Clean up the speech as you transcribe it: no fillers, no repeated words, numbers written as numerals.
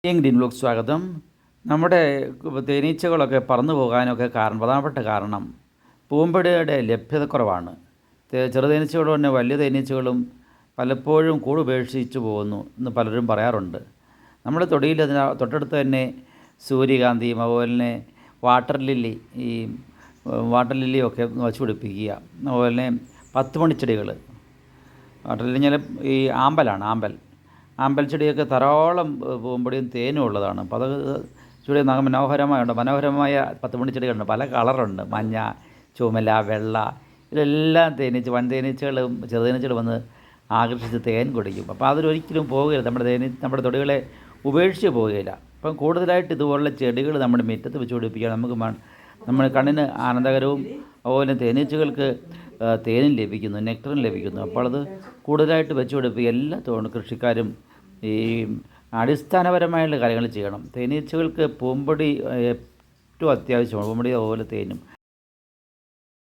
Green block സ്വാഗതം. നമ്മുടെ തേനീച്ചകളൊക്കെ പറന്നു പോകാനൊക്കെ പ്രധാനപ്പെട്ട കാരണം പൂമ്പൊടിയുടെ ലഭ്യതക്കുറവാണ്. ചെറുതേനീച്ചകളും തന്നെ വലിയ തേനീച്ചകളും പലപ്പോഴും കൂട് ഉപേക്ഷിച്ച് പോകുന്നു എന്ന് പലരും പറയാറുണ്ട്. നമ്മുടെ തൊടിയിൽ തൊട്ടടുത്ത് തന്നെ സൂര്യകാന്തിയും അതുപോലെ തന്നെ വാട്ടർ ലില്ലിയൊക്കെ വച്ച് പിടിപ്പിക്കുക. അതുപോലെ തന്നെ 10 മണിച്ചെടികൾ, വാട്ടർ ലില്ലി ഈ ആമ്പൽ ചെടിയൊക്കെ ധാരാളം പൂമ്പൊടിയും തേനും ഉള്ളതാണ്. അപ്പോൾ അത് ചെടി മനോഹരമായ 10 മണിച്ചെടികളുണ്ട്. പല കളറുണ്ട്, മഞ്ഞ, ചുമല, വെള്ള. ഇതെല്ലാം വൻതേനീച്ചകളും ചെറുതേനീച്ചകളും വന്ന് ആകർഷിച്ച് തേൻ കുടിക്കും. അപ്പോൾ അതിലൊരിക്കലും പോവുകയില്ല, നമ്മുടെ തൊടികളെ ഉപേക്ഷിച്ച് പോവുകയില്ല. അപ്പം കൂടുതലായിട്ട് ഇതുപോലുള്ള ചെടികൾ നമ്മുടെ മുറ്റത്ത് വെച്ച് പിടിപ്പിക്കുക. നമ്മുടെ കണ്ണിന് ആനന്ദകരവും അതുപോലെ തേനീച്ചകൾക്ക് തേനും ലഭിക്കുന്നു, നെക്ടറും ലഭിക്കുന്നു. അപ്പോൾ അത് കൂടുതലായിട്ട് വെച്ച് പിടിപ്പിക്കുക. എല്ലാ കൃഷിക്കാരും ഈ അടിസ്ഥാനപരമായുള്ള കാര്യങ്ങൾ ചെയ്യണം. തേനീച്ചകൾക്ക് പൂമ്പൊടി ഏറ്റവും അത്യാവശ്യമാണ്, പൂമ്പൊടി അതുപോലെ തേനും.